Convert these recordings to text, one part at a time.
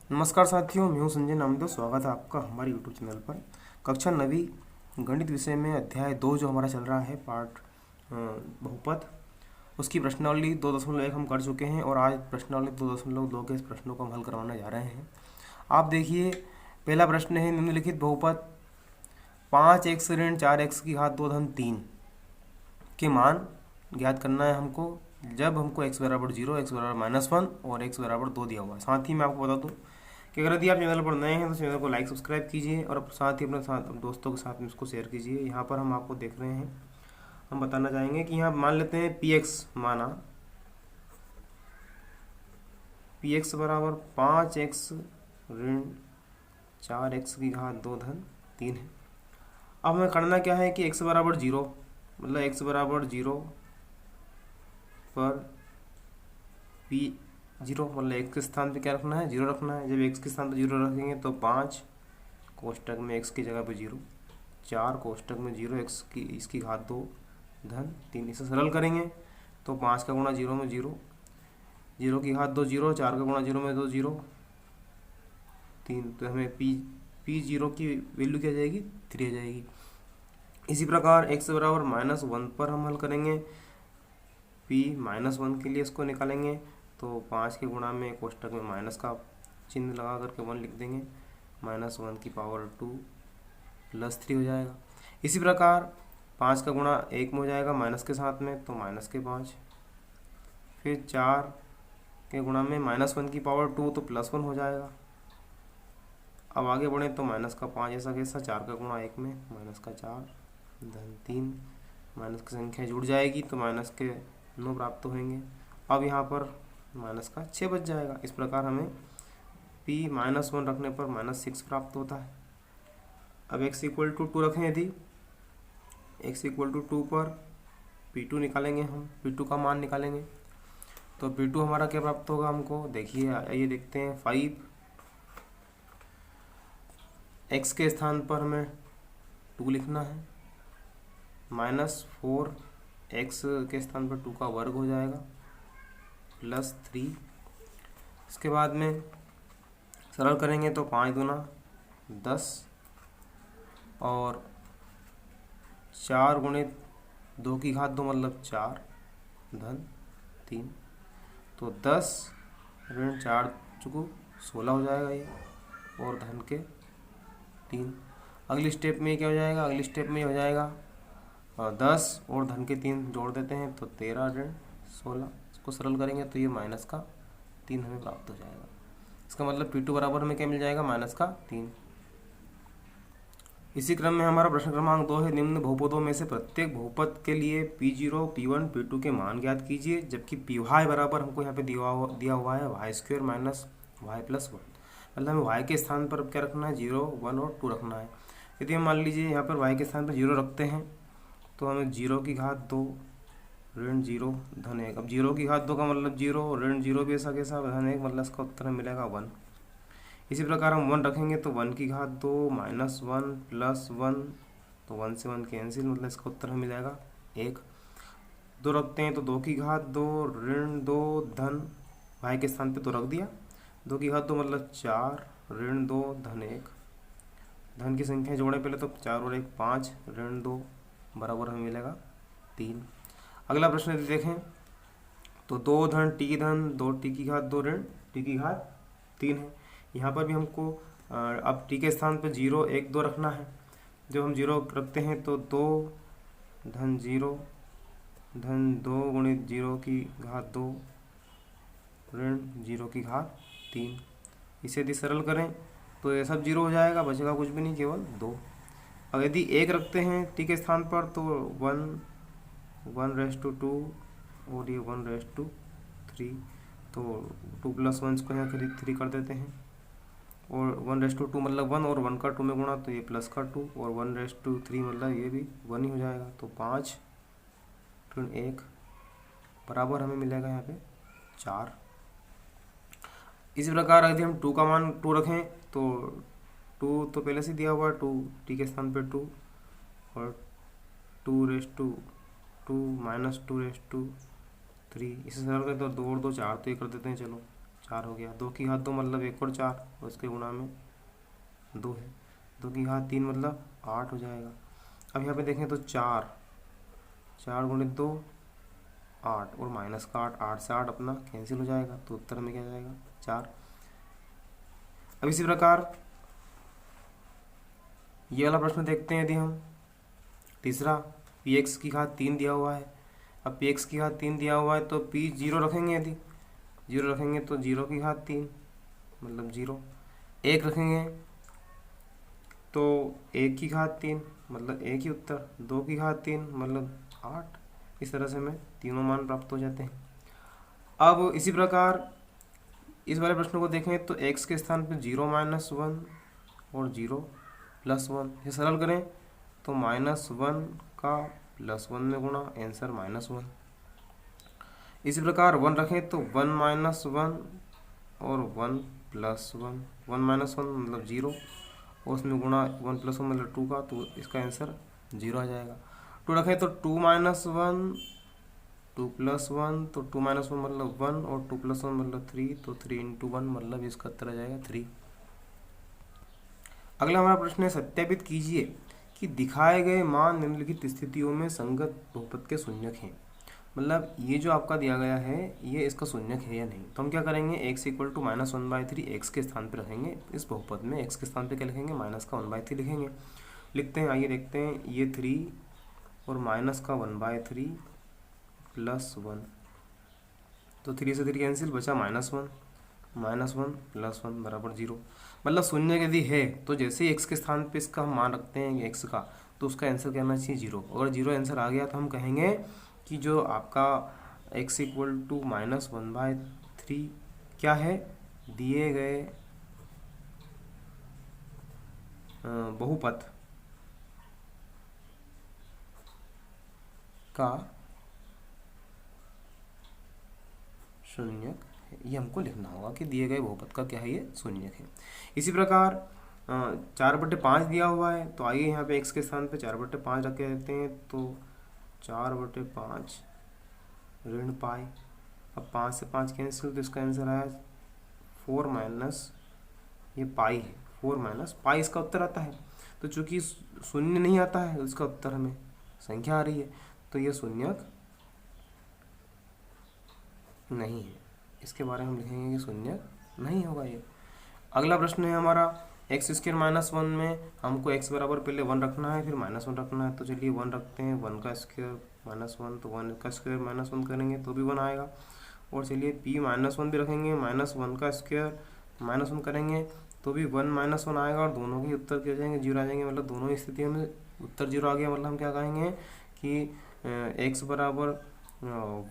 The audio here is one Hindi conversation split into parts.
नमस्कार साथियों, मैं हूं संजय नामदेव। स्वागत है आपका हमारे यूट्यूब चैनल पर। कक्षा 9वीं गणित विषय में अध्याय 2 जो हमारा चल रहा है पार्ट बहुपद, उसकी प्रश्नावली 2.1 हम कर चुके हैं और आज प्रश्नावली 2.2 के इस प्रश्नों को हम हल करवाने जा रहे हैं। आप देखिए, पहला प्रश्न है निम्नलिखित बहुपद 5x ऋण 4x की घात 2 धन 3 के मान ज्ञात करना है हमको, जब हमको x बराबर 0, x बराबर -1 और x बराबर 2 दिया हुआ है। साथ ही मैं आपको बता दूं कि अगर यदि आप चैनल पर नए हैं तो चैनल को लाइक सब्सक्राइब कीजिए और साथ ही अपने दोस्तों के साथ में इसको शेयर कीजिए। यहाँ पर हम आपको देख रहे हैं, हम बताना चाहेंगे कि यहाँ मान लेते हैं px माना, px बराबर 5x ऋण 4x की घात 2 धन 3 है। अब हमें करना क्या है कि x बराबर 0, मतलब x बराबर 0 पर p 0 मतलब x के स्थान पे क्या रखना है, 0 रखना है। जब x के स्थान पे 0 रखेंगे तो 5 कोष्टक में x की जगह पे 0, 4 कोष्टक में 0, x की इसकी घात 2 धन 3। इसे सरल करेंगे तो 5 का गुणा 0 में 0, 0 की घात 2 0, 4 का गुणा 0 में 2 0, 3। तो हमें p 0 की वैल्यू क्या जाएगी, 3 आ जाएगी। इसी प्रकार x बराबर -1 पर हम हल करेंगे, p -1 के लिए इसको निकालेंगे तो 5 के गुणा में कोष्टक में माइनस का चिन्ह लगा करके 1 लिख देंगे, -1 की पावर 2 +3 हो जाएगा। इसी प्रकार 5 का गुणा 1 में हो जाएगा माइनस के साथ में, तो माइनस के 5, फिर 4 के गुणा में -1 की पावर 2 तो +1 हो जाएगा। अब आगे बढ़े तो माइनस का 5 ऐसा कैसा, 4 का गुणा 1 में माइनस का 4 धन 3, माइनस की संख्या जुड़ जाएगी तो माइनस के 9 प्राप्त होंगे। अब यहाँ पर माइनस का 6 बच जाएगा। इस प्रकार हमें p -1 रखने पर -6 प्राप्त होता है। अब x = 2 रखें, यदि x = 2 पर p2 निकालेंगे, हम p2 का मान निकालेंगे तो p2 हमारा क्या प्राप्त होगा हमको, देखिए आइए देखते हैं। 5 x के स्थान पर हमें 2 लिखना है, -4 x के स्थान पर 2 का वर्ग हो जाएगा, +3। इसके बाद में सरल करेंगे तो 5 दूना 10 और 4 गुणित 2 की घात 2 मतलब 4 धन 3, तो 10 ऋण 4 चुकू 16 हो जाएगा ये, और धन के 3। अगली स्टेप में क्या हो जाएगा, अगली स्टेप में हो जाएगा 10 और धन के 3 जोड़ देते हैं तो 13 ऋण 16। इसको सरल करेंगे तो ये -3 हमें प्राप्त हो जाएगा। इसका मतलब p2 बराबर हमें क्या मिल जाएगा, -3। इसी क्रम में हमारा प्रश्न क्रमांक 2 है, निम्न बहुपदों में से प्रत्येक बहुपद के लिए p0, p1, p2 के मान ज्ञात कीजिए, जबकि py बराबर हमको यहाँ पे दिया हुआ है y² - y + 1। मतलब हमें y के स्थान पर क्या रखना है, 0, 1 और 2 रखना है। यदि हम मान लीजिए यहाँ पर y के स्थान पर 0 रखते हैं तो हमें 0 की घात 2 ऋण 0 धन 1। अब 0 की घात 2 का मतलब 0, ऋण 0 भी ऐसा कैसा धन 1, मतलब इसका उत्तर हमें मिलेगा 1। इसी प्रकार हम 1 रखेंगे तो 1 की घात 2 -1 + 1, तो 1 से 1 कैंसिल, मतलब इसका उत्तर हमें मिल जाएगा 1। 2 रखते हैं तो 2 की घात 2 ऋण 2 धन, y के स्थान पे 2 रख दिया, 2 की घात 2 मतलब 4 ऋण 2 धन 1। धन की संख्या जोड़े पहले तो 4 और 1 5 ऋण 2 बराबर हमें मिलेगा 3। अगला प्रश्न यदि देखें तो 2 धन t धन 2t की घात 2 ऋण t की घात 3 है। यहाँ पर भी हमको अब t के स्थान पर 0, 1, 2 रखना है। जब हम 0 रखते हैं तो 2 धन 0 धन 2 गुणित 0 की घात 2 ऋण 0 की घात 3। इसे यदि सरल करें तो ये सब 0 हो जाएगा, बचेगा कुछ भी नहीं, केवल 2। अब यदि 1 रखते हैं t के स्थान पर तो 1/2 और ये 1/3, तो 2 + 1 को यहाँ 3 कर देते हैं, और 1/2 मतलब 1 और 1 का 2 में गुणा तो ये प्लस का 2, और 1/3 मतलब ये भी 1 ही हो जाएगा। तो 5 ऋण 1 बराबर हमें मिलेगा यहाँ पे 4। इसी प्रकार यदि हम 2 का मान 2 रखें तो 2 तो पहले से दिया हुआ है, 2 t के स्थान पे 2 और 2/2 -2/3। इसे सरल करें तो 2 और 2 4, तो ये कर देते हैं, चलो 4 हो गया, 2 की घात 2 मतलब 1 और 4 और इसके गुणा में 2 है, 2 की घात 3 मतलब 8 हो जाएगा। अब यहाँ पे देखें तो 4 गुणित 2 8 और माइनस का 8, 8 से 8 अपना कैंसिल हो जाएगा, तो उत्तर में क्या जाएगा 4। अब इसी प्रकार ये वाला प्रश्न देखते हैं यदि हम तीसरा, px की घात 3 दिया हुआ है। अब px की घात 3 दिया हुआ है तो p 0 रखेंगे, यदि 0 रखेंगे तो 0 की घात 3 मतलब 0, 1 रखेंगे तो 1 की घात 3 मतलब 1 ही उत्तर, 2 की घात 3 मतलब 8। इस तरह से हमें तीनों मान प्राप्त हो जाते हैं। अब इसी प्रकार इस वाले प्रश्न को देखें तो x के स्थान पर 0 माइनस 1 और 0 प्लस 1, इसे सरल करें तो -1 का +1 में गुणा, आंसर -1। इसी प्रकार 1 रखें तो 1 माइनस 1 और 1 प्लस 1, 1 माइनस 1 मतलब 0 और उसमें गुणा 1 प्लस 1 मतलब 2 का, तो इसका आंसर 0 आ जाएगा। 2 रखें तो 2 माइनस 1 2 प्लस 1, तो 2 माइनस 1 मतलब 1 और 2 प्लस 1 मतलब 3, तो 3 इंटू 1 मतलब इसका उत्तर आ जाएगा 3। अगला हमारा प्रश्न है, सत्यापित कीजिए कि दिखाए गए मान निम्नलिखित स्थितियों में संगत बहुपद के शून्यक हैं। मतलब ये जो आपका दिया गया है ये इसका शून्यक है या नहीं, तो हम क्या करेंगे, x इक्वल टू -1/3 एक्स के स्थान पर रखेंगे। इस बहुपद में x के स्थान पे क्या लिखेंगे, माइनस का 1/3 लिखेंगे। लिखते हैं, आइए देखते हैं, ये 3 और माइनस का 1/3 प्लस 1, तो 3 से 3 कैंसिल, बचा -1 प्लस 1 बराबर 0। मतलब शून्य यदि है तो जैसे ही x के स्थान पे इसका हम मान रखते हैं x का, तो उसका आंसर क्या आना चाहिए 0। अगर 0 आंसर आ गया तो हम कहेंगे कि जो आपका x इक्वल टू -1/3 क्या है, दिए गए बहुपद का शून्यक है। ये हमको लिखना होगा कि दिए गए बहुपद का क्या है, ये शून्यक है। इसी प्रकार 4/5 दिया हुआ है, तो आइए यहाँ पे x के स्थान पे 4/5 रख के देते हैं, तो 4/5 ऋण पाई। अब 5 से 5 कैंसिल, तो इसका आंसर आया 4 माइनस, ये पाई है, 4 माइनस पाई इसका उत्तर आता है। तो चूंकि शून्य नहीं आता है तो इसका उत्तर हमें संख्या आ रही है, तो ये शून्यक नहीं है। इसके बारे में हम लिखेंगे कि शून्यक नहीं होगा ये। अगला प्रश्न है हमारा, x² -1 में हमको x बराबर पहले 1 रखना है, फिर -1 रखना है, तो चलिए 1 रखते हैं, 1 का स्क्वायर -1, तो 1 का स्क्वायर -1 करेंगे तो भी 1 आएगा। और चलिए p -1 भी रखेंगे, -1 का स्क्वायर -1 करेंगे तो भी 1 -1 आएगा, और दोनों के उत्तर क्या हो जाएंगे, 0 आ जाएंगे। मतलब दोनों ही स्थितियों में उत्तर 0 आ गया, मतलब हम क्या कहेंगे कि x बराबर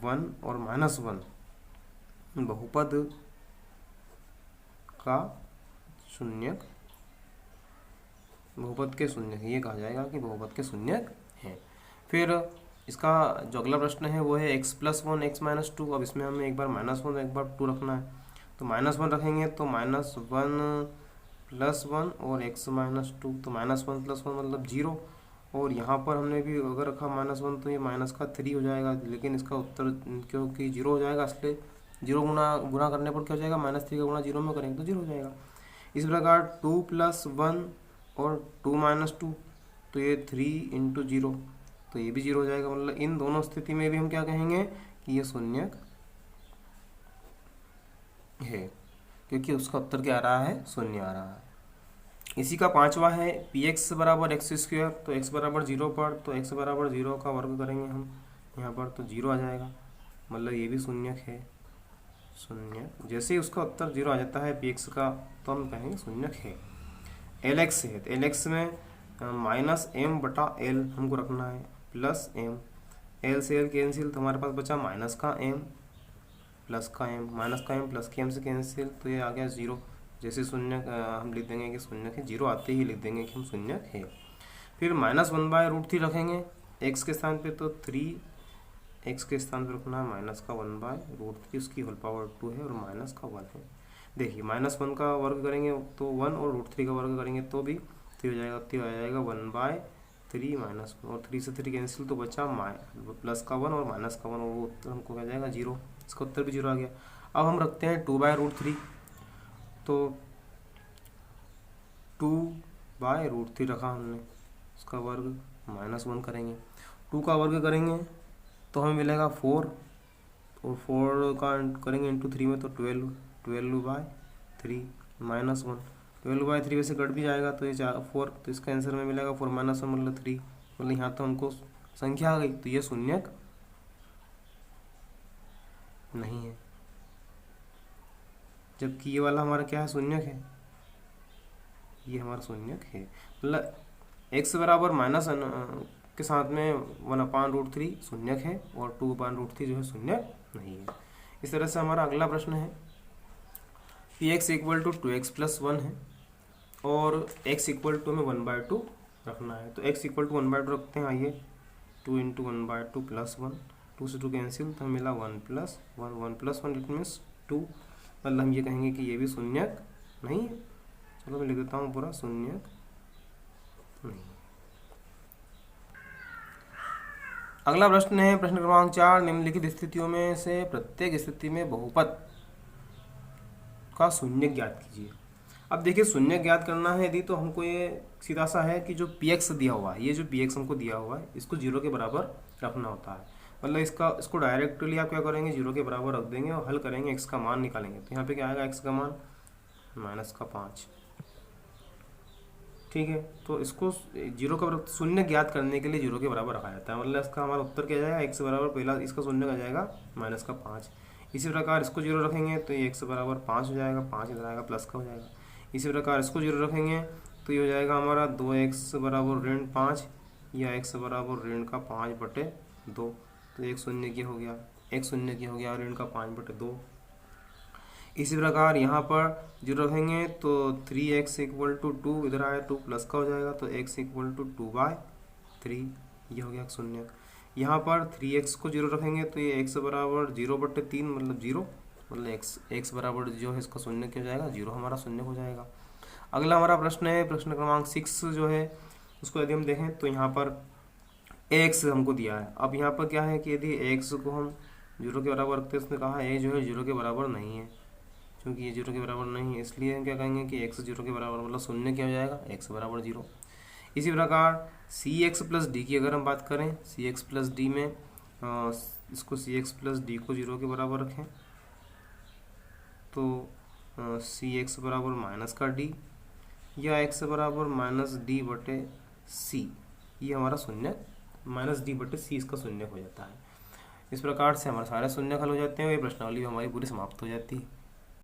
1 और -1 बहुपद का शून्यक, बहुपद के शून्यक, ये कहा जाएगा कि बहुपद के शून्यक हैं। फिर इसका जो अगला प्रश्न है वो है x + 1 x - 2। अब इसमें हमें एक बार -1 एक बार 2 रखना है, तो -1 रखेंगे तो -1 + 1 और x - 2, तो -1 + 1 मतलब 0। और यहाँ पर हमने भी अगर रखा -1 तो ये -3 हो जाएगा, लेकिन इसका उत्तर क्योंकि 0 हो जाएगा, इसलिए 0 गुना करने पर क्या हो जाएगा, -3 का गुणा 0 में करेंगे तो 0 हो जाएगा। इस प्रकार 2 + 1 और 2 - 2, तो ये 3 × 0, तो ये भी 0 हो जाएगा। मतलब इन दोनों स्थिति में भी हम क्या कहेंगे कि ये शून्यक है, क्योंकि उसका उत्तर क्या आ रहा है, शून्य आ रहा है। इसी का पांचवा है px = x², तो x बराबर 0 पर, तो x बराबर 0 का वर्ग करेंगे हम यहाँ पर, तो 0 आ जाएगा। मतलब ये भी शून्यक है, शून्यक। जैसे ही उसका उत्तर 0 आ जाता है px का, तो हम कहेंगे शून्यक है। lx है, तो lx में -m/l हमको रखना है, प्लस m, l से l कैंसिल, तो हमारे पास बचा माइनस का m प्लस का m, माइनस का m प्लस के m से कैंसिल, तो ये आ गया 0। जैसे शून्यक हम लिख देंगे कि शून्यक है, 0 आते ही लिख देंगे कि हम शून्यक है। फिर -1/√3 रखेंगे x के स्थान पे, तो 3 x के स्थान पर रखना है, माइनस का 1/√3, उसकी होल पावर 2 है और माइनस का 1 है। देखिए -1 का वर्ग करेंगे तो 1 और √3 का वर्ग करेंगे तो भी 3 हो जाएगा, तो आ जाएगा 1/3 -1, और 3 से 3 कैंसिल, तो बचा प्लस का 1 और माइनस का 1, और वो उत्तर हमको क्या जाएगा 0। इसका उत्तर भी 0 आ गया। अब हम रखते हैं 2/√3, तो 2/√3 रखा हमने, उसका वर्ग -1 करेंगे, 2 का वर्ग करेंगे तो हमें मिलेगा 4, और 4 का करेंगे इंटू 3 में तो 12/3 -1, 12/3 वैसे कट भी जाएगा तो ये 4, तो इसका आंसर में मिलेगा 4 - 1 मतलब 3, मतलब यहाँ तो हमको संख्या आ गई, तो ये शून्यक नहीं है, जबकि ये वाला हमारा क्या है, शून्यक है, ये हमारा शून्यक है। मतलब x बराबर माइनस के साथ में 1/√3 शून्यक है और 2/√3 जो है शून्यक नहीं है। इस तरह से हमारा अगला प्रश्न है कि x equal to 2x plus 1 है और x इक्वल टू में 1/2 रखना है, तो x इक्वल टू 1/2 रखते हैं। आइए 2 इंटू 1/2 प्लस 1, 2 से 2 कैंसिल, तो हमें मिला 1 + 1, 1 + 1 इट मीन्स 2, मतलब हम ये कहेंगे कि ये भी शून्यक नहीं है। चलो मैं लिख देता हूँ पूरा, शून्यक नहीं। अगला प्रश्न है प्रश्न क्रमांक 4, निम्नलिखित स्थितियों में से प्रत्येक स्थिति में बहुपद का शून्यक ज्ञात कीजिए। अब देखिए शून्यक ज्ञात करना है यदि, तो हमको ये सीधा सा है कि जो px दिया हुआ है, ये जो px हमको दिया हुआ है इसको 0 के बराबर रखना होता है। मतलब इसको डायरेक्टली आप क्या करेंगे, 0 के बराबर रख देंगे और हल करेंगे, x का मान निकालेंगे, तो यहाँ पे क्या आएगा, x का मान -5, ठीक है। तो इसको 0 का शून्य ज्ञात करने के लिए 0 के बराबर रखा जाता है, मतलब इसका हमारा उत्तर क्या जाएगा, x बराबर पहला इसका शून्य आ जाएगा -5। इसी प्रकार इसको 0 रखेंगे तो ये x बराबर 5 हो जाएगा, 5 इधर आएगा प्लस का हो जाएगा। इसी प्रकार इसको 0 रखेंगे तो ये हो जाएगा हमारा 2x बराबर -5 या x बराबर -5/2, तो एक शून्य की हो गया, एक शून्य की हो गया ऋण का 5/2। इसी प्रकार यहाँ पर 0 रखेंगे तो 3x इक्वल टू 2, इधर आया 2 प्लस का हो जाएगा, तो x इक्वल टू 2/3, ये हो गया शून्य। यहाँ पर 3x को 0 रखेंगे तो ये x बराबर 0/3 मतलब 0, मतलब x बराबर जो है इसका शून्य क्या हो जाएगा, 0 हमारा शून्य हो जाएगा। अगला हमारा प्रश्न है प्रश्न क्रमांक 6 जो है उसको यदि हम देखें तो यहाँ पर x हमको दिया है। अब यहाँ पर क्या है कि यदि x को हम 0 के बराबर रखते हैं, उसने कहा a जो है 0 के बराबर नहीं है, क्योंकि ये 0 के बराबर नहीं है, इसलिए हम क्या कहेंगे कि x 0 के बराबर मतलब शून्य क्या हो जाएगा, x बराबर 0। इसी प्रकार cx प्लस डी की अगर हम बात करें, cx प्लस डी में इसको cx प्लस डी को 0 के बराबर रखें तो cx बराबर -d या x बराबर -d/c, ये हमारा शून्य -d/c इसका शून्य हो जाता है। इस प्रकार से हमारे सारे शून्य हल हो जाते हैं और ये प्रश्नावली हमारी पूरी समाप्त हो जाती है।